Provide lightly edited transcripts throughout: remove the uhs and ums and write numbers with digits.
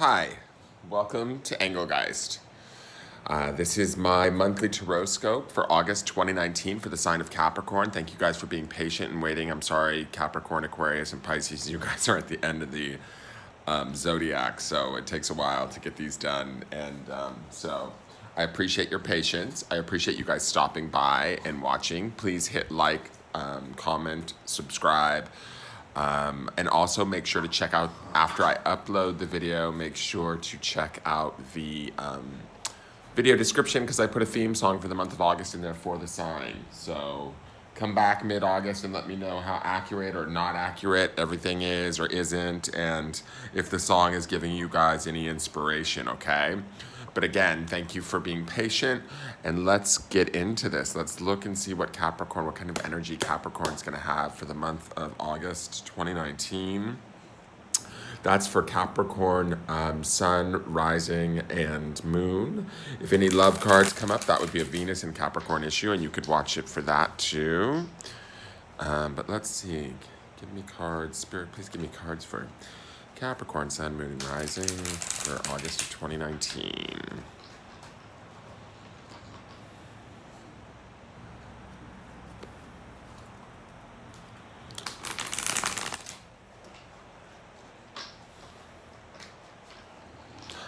Hi, welcome to Engelgeist. This is my monthly TAROTSCOPE for August 2019 for the sign of Capricorn. Thank you guys for being patient and waiting. I'm sorry, Capricorn, Aquarius, and Pisces, you guys are at the end of the zodiac, so it takes a while to get these done. And so I appreciate your patience. I appreciate you guys stopping by and watching. Please hit like, comment, subscribe. And also make sure to check out, after I upload the video, make sure to check out the video description, because I put a theme song for the month of August in there for the sign. So come back mid-August and let me know how accurate or not accurate everything is or isn't, and if the song is giving you guys any inspiration, okay? But again, thank you for being patient, and let's get into this. Let's look and see what Capricorn, what kind of energy Capricorn's gonna have for the month of August 2019. That's for Capricorn, Sun, Rising, and Moon. If any love cards come up, that would be a Venus and Capricorn issue, and you could watch it for that too. But let's see, give me cards. Spirit, please give me cards for Capricorn, Sun, Moon, and Rising for August of 2019.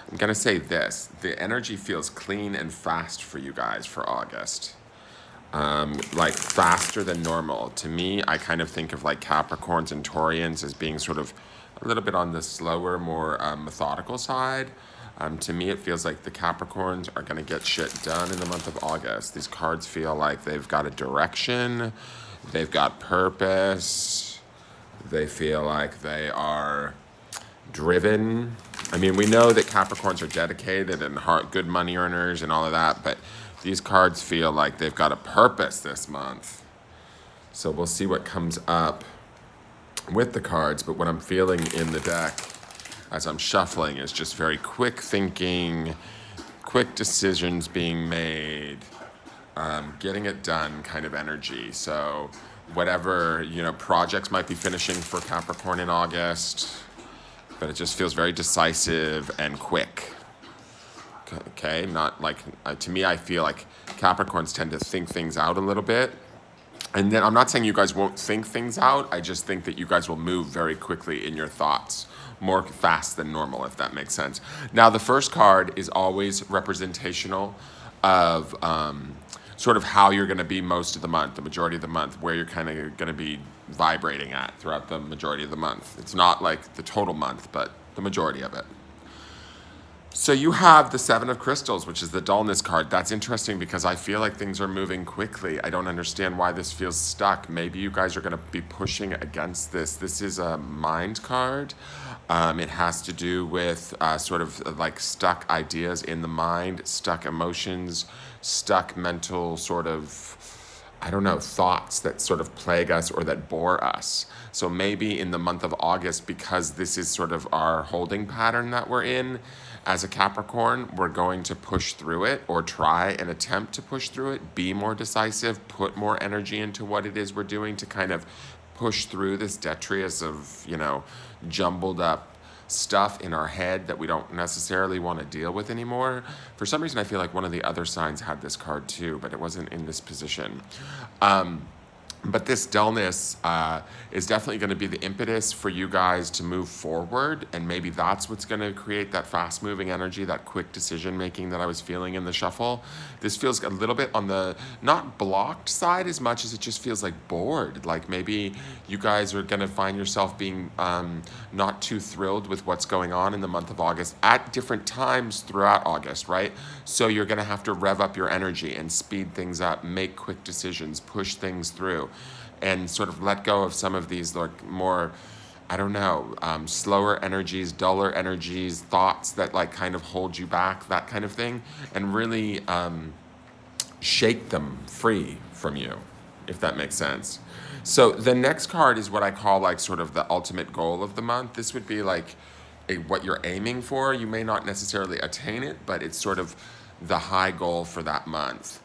I'm gonna say this, the energy feels clean and fast for you guys for August. Like faster than normal. To me, I kind of think of like Capricorns and Taurians as being sort of a little bit on the slower, more methodical side. To me, it feels like the Capricorns are gonna get shit done in the month of August. These cards feel like they've got a direction, they've got purpose, they feel like they are driven. I mean, we know that Capricorns are dedicated and good money earners and all of that, but these cards feel like they've got a purpose this month. So we'll see what comes up with the cards, but what I'm feeling in the deck as I'm shuffling is just very quick thinking, quick decisions being made, getting it done kind of energy. So whatever, you know, projects might be finishing for Capricorn in August, but it just feels very decisive and quick. Okay, not like, to me, I feel like Capricorns tend to think things out a little bit. And then I'm not saying you guys won't think things out, I just think that you guys will move very quickly in your thoughts, more fast than normal, if that makes sense. Now, the first card is always representational of sort of how you're gonna be most of the month, the majority of the month, where you're kind of gonna be vibrating at throughout the majority of the month. It's not like the total month, but the majority of it. So you have the Seven of Crystals, which is the dullness card. That's interesting because I feel like things are moving quickly. I don't understand why this feels stuck. Maybe you guys are gonna be pushing against this. This is a mind card. It has to do with sort of like stuck ideas in the mind, stuck emotions, stuck mental sort of, I don't know, thoughts that sort of plague us or that bore us. So maybe in the month of August, because this is sort of our holding pattern that we're in, as a Capricorn, we're going to push through it or try and attempt to push through it, be more decisive, put more energy into what it is we're doing to kind of push through this detritus of, you know, jumbled up stuff in our head that we don't necessarily want to deal with anymore. For some reason, I feel like one of the other signs had this card too, but it wasn't in this position. But this dullness is definitely going to be the impetus for you guys to move forward, and maybe that's what's going to create that fast-moving energy, that quick decision-making that I was feeling in the shuffle. This feels a little bit on the not blocked side as much as it just feels like bored. Like maybe you guys are going to find yourself being not too thrilled with what's going on in the month of August at different times throughout August, right? So you're going to have to rev up your energy and speed things up, make quick decisions, push things through, and sort of let go of some of these like more, I don't know, slower energies, duller energies, thoughts that like kind of hold you back, that kind of thing, and really shake them free from you, if that makes sense. So the next card is what I call like sort of the ultimate goal of the month. This would be like what you're aiming for. You may not necessarily attain it, but it's sort of the high goal for that month.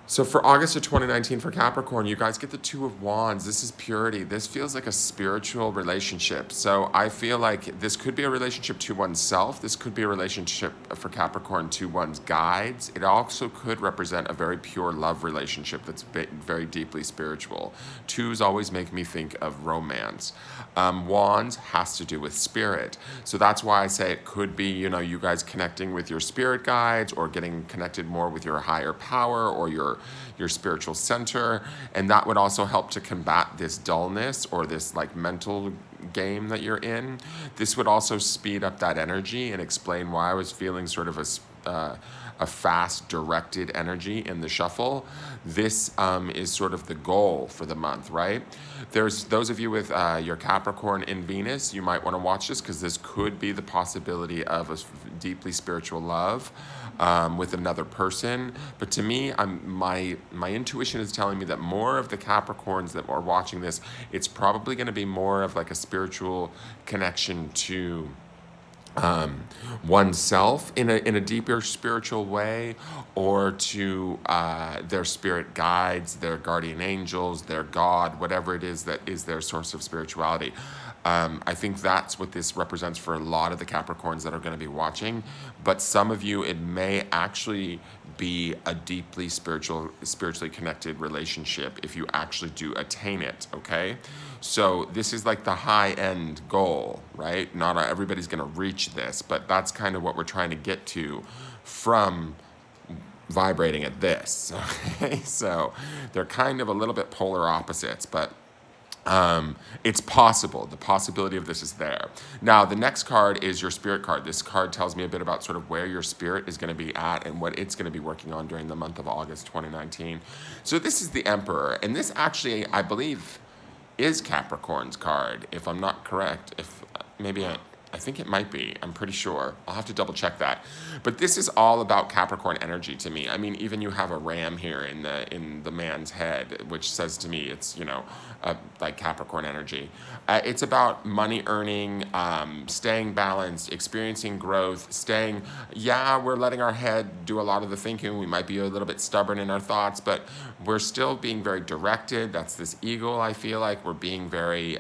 So for August of 2019 for Capricorn, you guys get the Two of Wands. This is purity. This feels like a spiritual relationship. So I feel like this could be a relationship to oneself. This could be a relationship for Capricorn to one's guides. It also could represent a very pure love relationship that's very deeply spiritual. Twos always make me think of romance. Wands has to do with spirit. So that's why I say it could be, you know, you guys connecting with your spirit guides or getting connected more with your higher power or your spiritual center, and that would also help to combat this dullness or this like mental game that you're in. This would also speed up that energy and explain why I was feeling sort of a fast directed energy in the shuffle. This is sort of the goal for the month, right? There's those of you with your Capricorn in Venus, you might want to watch this because this could be the possibility of a deeply spiritual love with another person. But to me, my intuition is telling me that more of the Capricorns that are watching this, it's probably going to be more of like a spiritual connection to oneself in a deeper spiritual way, or to their spirit guides, their guardian angels, their God, whatever it is that is their source of spirituality. I think that's what this represents for a lot of the Capricorns that are going to be watching. But some of you, it may actually be a deeply spiritually connected relationship if you actually do attain it, okay? So this is like the high-end goal, right? Not everybody's going to reach this, but that's kind of what we're trying to get to from vibrating at this, okay? So they're kind of a little bit polar opposites, but it's possible. The possibility of this is there. Now, the next card is your spirit card. This card tells me a bit about sort of where your spirit is going to be at and what it's going to be working on during the month of August 2019. So this is the Emperor, and this actually, I believe, is Capricorn's card, if I'm not correct. If maybe I think it might be. I'm pretty sure. I'll have to double check that. But this is all about Capricorn energy to me. I mean, even you have a ram here in the man's head, which says to me it's, you know, like Capricorn energy. It's about money earning, staying balanced, experiencing growth, yeah, we're letting our head do a lot of the thinking. We might be a little bit stubborn in our thoughts, but we're still being very directed. That's this eagle, I feel like. We're being very...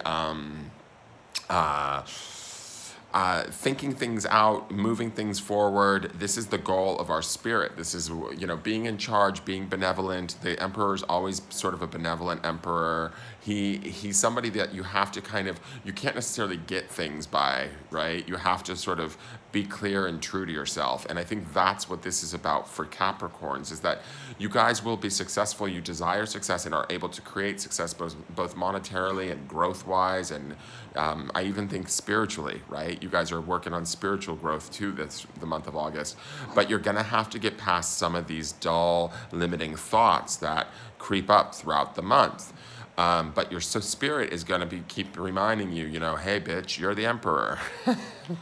thinking things out, moving things forward. This is the goal of our spirit. This is, you know, being in charge, being benevolent. The Emperor is always sort of a benevolent emperor. He's somebody that you have to kind of, you can't necessarily get things by, right? You have to sort of be clear and true to yourself. And I think that's what this is about for Capricorns, is that you guys will be successful. You desire success and are able to create success both monetarily and growth-wise, and I even think spiritually, right? You guys are working on spiritual growth too the month of August. But you're gonna have to get past some of these dull, limiting thoughts that creep up throughout the month. But your spirit is going to keep reminding you, you know, hey, bitch, you're the Emperor.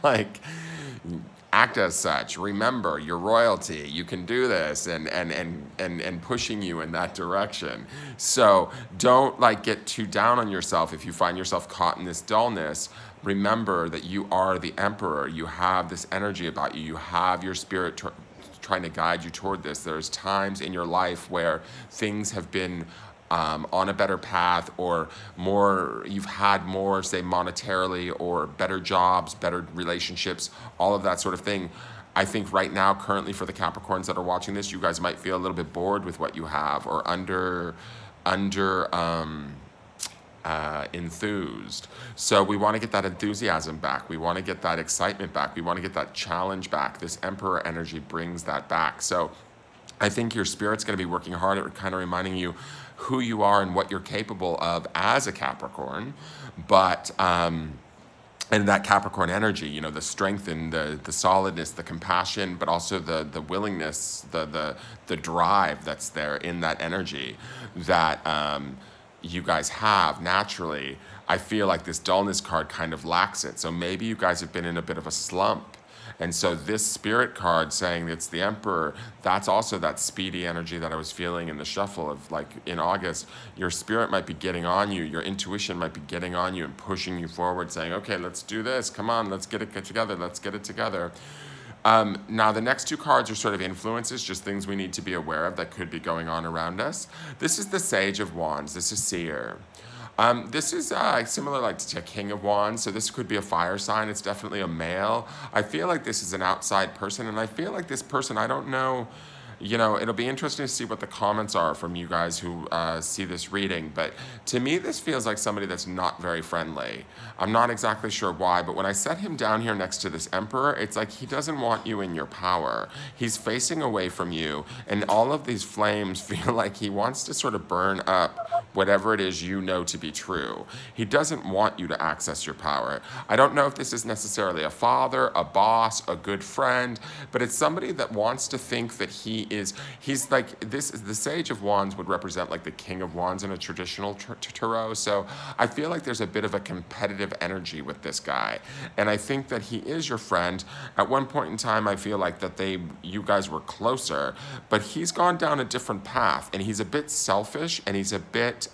Like, act as such. Remember, you're royalty. You can do this, and pushing you in that direction. So don't, like, get too down on yourself if you find yourself caught in this dullness. Remember that you are the Emperor. You have this energy about you. You have your spirit trying to guide you toward this. There's times in your life where things have been on a better path, or you've had more, say, monetarily, or better jobs, better relationships, all of that sort of thing. I think right now, currently, for the Capricorns that are watching this, you guys might feel a little bit bored with what you have, or enthused. So we want to get that enthusiasm back. We want to get that excitement back. We want to get that challenge back. This Emperor energy brings that back. So I think your spirit's going to be working hard at kind of reminding you who you are and what you're capable of as a Capricorn, but and that Capricorn energy, you know, the strength and the solidness, the compassion, but also the willingness, the drive that's there in that energy that you guys have naturally. I feel like this dullness card kind of lacks it. So maybe you guys have been in a bit of a slump. And so this spirit card saying it's the Emperor, that's also that speedy energy that I was feeling in the shuffle of, like, in August. Your spirit might be getting on you. Your intuition might be getting on you and pushing you forward, saying, okay, let's do this. Come on, let's get it together. Let's get it together. Now, the next two cards are sort of influences, just things we need to be aware of that could be going on around us. This is the Sage of Wands. This is Seer. This is similar like to King of Wands, so this could be a fire sign. It's definitely a male. I feel like this is an outside person, and I feel like this person, I don't know, you know, it'll be interesting to see what the comments are from you guys who see this reading, but to me this feels like somebody that's not very friendly. I'm not exactly sure why, but when I set him down here next to this Emperor, it's like he doesn't want you in your power. He's facing away from you, and all of these flames feel like he wants to sort of burn up whatever it is you know to be true. He doesn't want you to access your power. I don't know if this is necessarily a father, a boss, a good friend, but it's somebody that wants to think that he's like this. The Sage of Wands would represent like the King of Wands in a traditional tarot, so I feel like there's a bit of a competitive energy with this guy, and I think that he is your friend. At one point in time, I feel like that you guys were closer, but he's gone down a different path, and he's a bit selfish, and he's a bit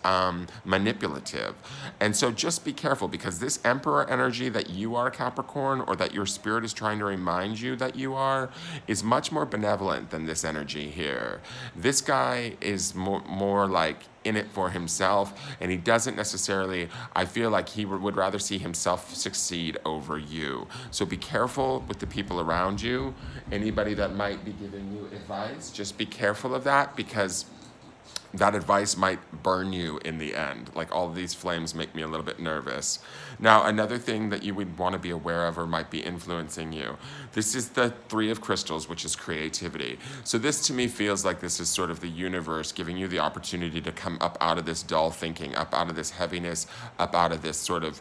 manipulative, and so just be careful, because this Emperor energy that you are, Capricorn, or that your spirit is trying to remind you that you are, is much more benevolent than this energy here. This guy is more like in it for himself, and he doesn't necessarily, I feel like he would rather see himself succeed over you. So be careful with the people around you. Anybody that might be giving you advice, just be careful of that, because that advice might burn you in the end. Like, all of these flames make me a little bit nervous. Now, another thing that you would want to be aware of or might be influencing you. This is the Three of Crystals, which is creativity. So this to me feels like this is sort of the universe giving you the opportunity to come up out of this dull thinking, up out of this heaviness, up out of this sort of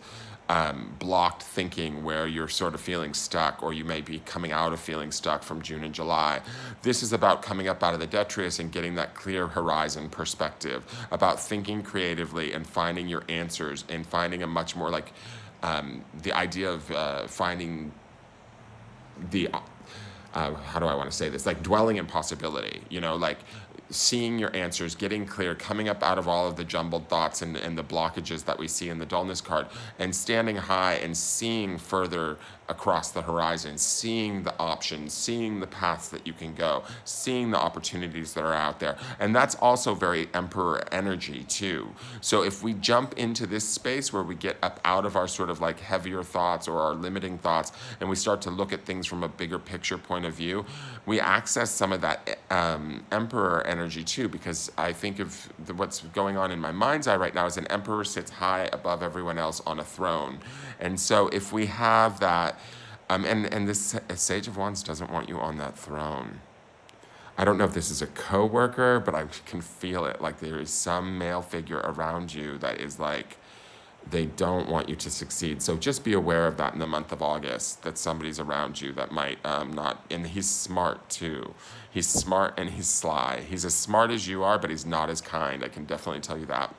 blocked thinking where you're sort of feeling stuck, or you may be coming out of feeling stuck from June and July. This is about coming up out of the detritus and getting that clear horizon perspective, about thinking creatively and finding your answers, and finding a much more like the idea of finding the how do I want to say this, like dwelling in possibility, you know, like seeing your answers, getting clear, coming up out of all of the jumbled thoughts and the blockages that we see in the dullness card, and standing high and seeing further across the horizon, seeing the options, seeing the paths that you can go, seeing the opportunities that are out there. And that's also very Emperor energy too. So if we jump into this space where we get up out of our sort of like heavier thoughts or our limiting thoughts, and we start to look at things from a bigger picture point of view, we access some of that Emperor energy too, because I think of what's going on in my mind's eye right now is an Emperor sits high above everyone else on a throne. And so if we have that, and this Sage of Wands doesn't want you on that throne. I don't know if this is a co-worker, but I can feel it. Like there is some male figure around you that is like, they don't want you to succeed. So just be aware of that in the month of August, that somebody's around you that might not, and he's smart too. He's smart and he's sly. He's as smart as you are, but he's not as kind. I can definitely tell you that.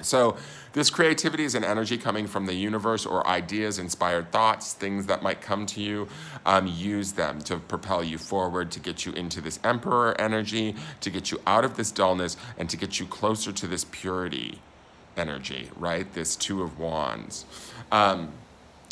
So this creativity is an energy coming from the universe, or ideas, inspired thoughts, things that might come to you. Use them to propel you forward, to get you into this Emperor energy, to get you out of this dullness, and to get you closer to this purity energy, right? This Two of Wands,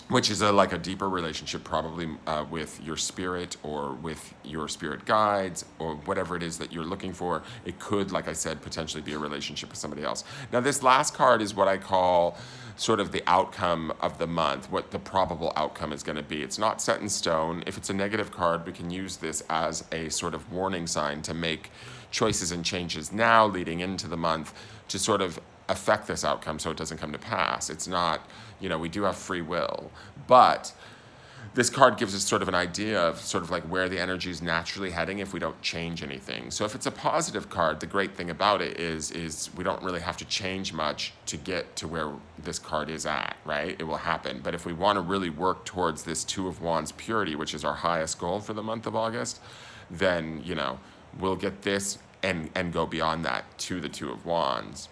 which is like a deeper relationship probably with your spirit, or with your spirit guides, or whatever it is that you're looking for. It could, like I said, potentially be a relationship with somebody else. Now, this last card is what I call sort of the outcome of the month, what the probable outcome is going to be. It's not set in stone. If it's a negative card, we can use this as a sort of warning sign to make choices and changes now leading into the month to sort of affect this outcome so it doesn't come to pass. It's not, you know, we do have free will, but this card gives us sort of an idea of sort of like where the energy is naturally heading if we don't change anything. So if it's a positive card, the great thing about it is we don't really have to change much to get to where this card is at, right? It will happen. But if we want to really work towards this Two of Wands purity, which is our highest goal for the month of August, then, you know, we'll get this and go beyond that to the Two of Wands.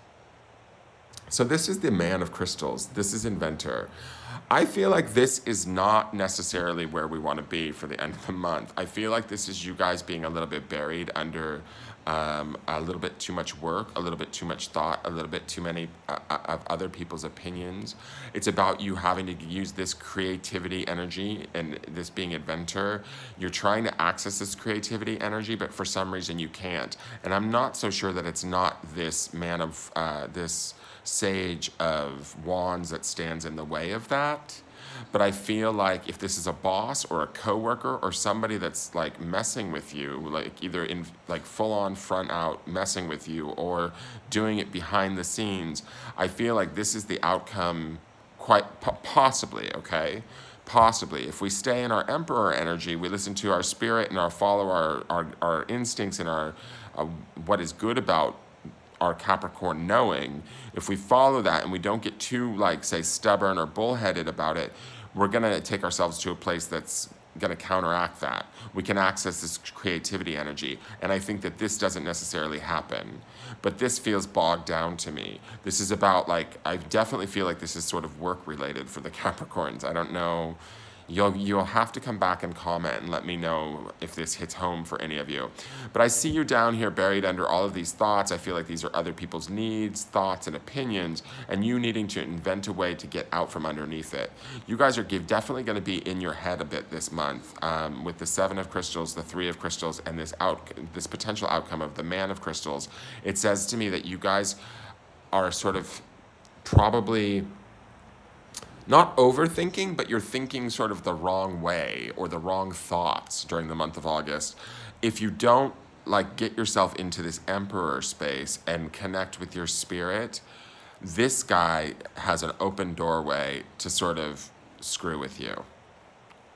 So this is the Man of Crystals. This is Inventor. I feel like this is not necessarily where we want to be for the end of the month. I feel like this is you guys being a little bit buried under a little bit too much work, a little bit too much thought, a little bit too many of other people's opinions. It's about you having to use this creativity energy, and this being Inventor. You're trying to access this creativity energy, but for some reason you can't. And I'm not so sure that it's not this man of, this Sage of Wands that stands in the way of that. But I feel like if this is a boss or a coworker or somebody that's like messing with you, like either in like full on front out messing with you or doing it behind the scenes, I feel like this is the outcome, quite possibly, okay? Possibly. If we stay in our Emperor energy, we listen to our spirit and follow our instincts and our what is good about our Capricorn knowing, if we follow that and we don't get too, like, say, stubborn or bullheaded about it, we're going to take ourselves to a place that's going to counteract that. We can access this creativity energy, and I think that this doesn't necessarily happen. But this feels bogged down to me. This is about, like, I definitely feel like this is sort of work-related for the Capricorns. I don't know. You'll have to come back and comment and let me know if this hits home for any of you. But I see you down here buried under all of these thoughts. I feel like these are other people's needs, thoughts, and opinions, and you needing to invent a way to get out from underneath it. You guys are definitely going to be in your head a bit this month with the Seven of Crystals, the Three of Crystals, and this potential outcome of the Man of Crystals. It says to me that you guys are sort of probably not overthinking, but you're thinking sort of the wrong way or the wrong thoughts during the month of August. If you don't like get yourself into this Emperor space and connect with your spirit, this guy has an open doorway to sort of screw with you.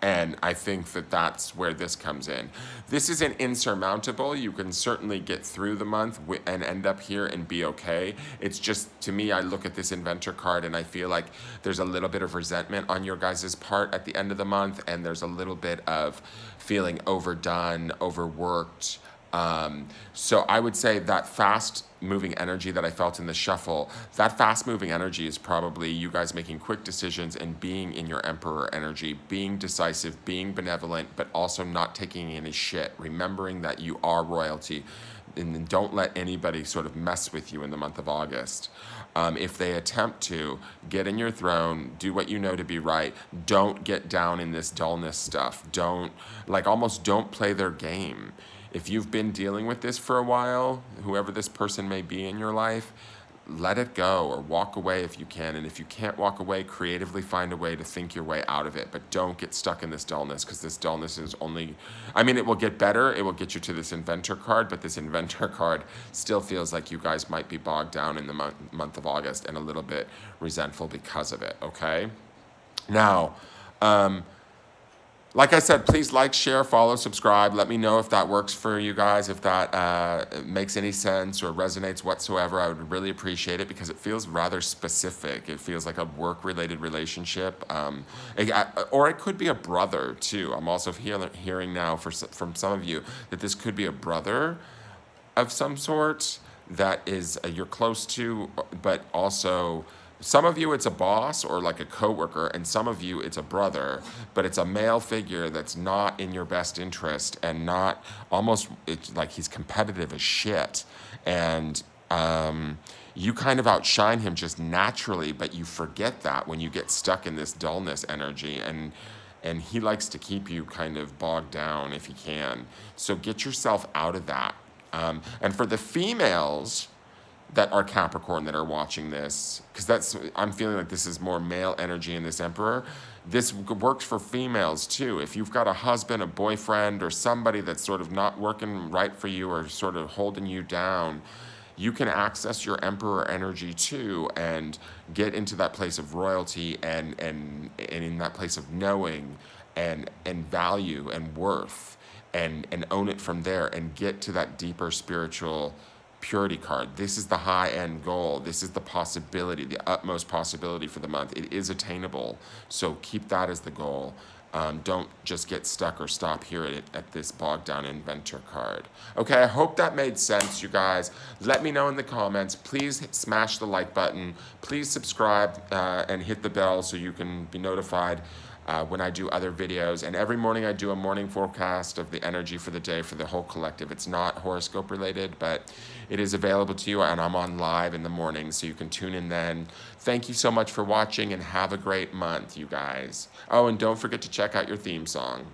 And I think that that's where this comes in. This isn't insurmountable. You can certainly get through the month and end up here and be okay. It's just, to me, I look at this Inventor card and I feel like there's a little bit of resentment on your guys' part at the end of the month, and there's a little bit of feeling overdone, overworked. So I would say that fast-moving energy that I felt in the shuffle, that fast-moving energy is probably you guys making quick decisions and being in your Emperor energy, being decisive, being benevolent, but also not taking any shit, remembering that you are royalty, and don't let anybody sort of mess with you in the month of August. If they attempt to, get in your throne, do what you know to be right. Don't get down in this dullness stuff. Almost don't play their game. If you've been dealing with this for a while, whoever this person may be in your life, let it go or walk away if you can. And if you can't walk away, creatively find a way to think your way out of it. But don't get stuck in this dullness, because this dullness is only, I mean, it will get better. It will get you to this Inventor card, but this Inventor card still feels like you guys might be bogged down in the month of August and a little bit resentful because of it, okay? Now, like I said, please like, share, follow, subscribe. Let me know if that works for you guys, if that makes any sense or resonates whatsoever. I would really appreciate it, because it feels rather specific. It feels like a work-related relationship. Or it could be a brother, too. I'm also hearing now from some of you that this could be a brother of some sort that is you're close to, but also some of you it's a boss or like a coworker, and some of you it's a brother, but it's a male figure that's not in your best interest, and not almost, it's like he's competitive as shit, and you kind of outshine him just naturally, but you forget that when you get stuck in this dullness energy, and he likes to keep you kind of bogged down if he can. So get yourself out of that. And for the females that are Capricorn that are watching this, because I'm feeling like this is more male energy in this Emperor. This works for females too. If you've got a husband, a boyfriend, or somebody that's sort of not working right for you or sort of holding you down, you can access your Emperor energy too and get into that place of royalty and in that place of knowing and value and worth and own it from there and get to that deeper spiritual purity card. This is the high-end goal. This is the possibility, the utmost possibility for the month. It is attainable, so keep that as the goal. Don't just get stuck or stop here at this bogged down inventor card. Okay, I hope that made sense, you guys. Let me know in the comments. Please smash the like button. Please subscribe and hit the bell so you can be notified when I do other videos. And every morning I do a morning forecast of the energy for the day for the whole collective. It's not horoscope related, but it is available to you, and I'm on live in the morning, so you can tune in then. Thank you so much for watching, and have a great month, you guys. Oh, and don't forget to check out your theme song.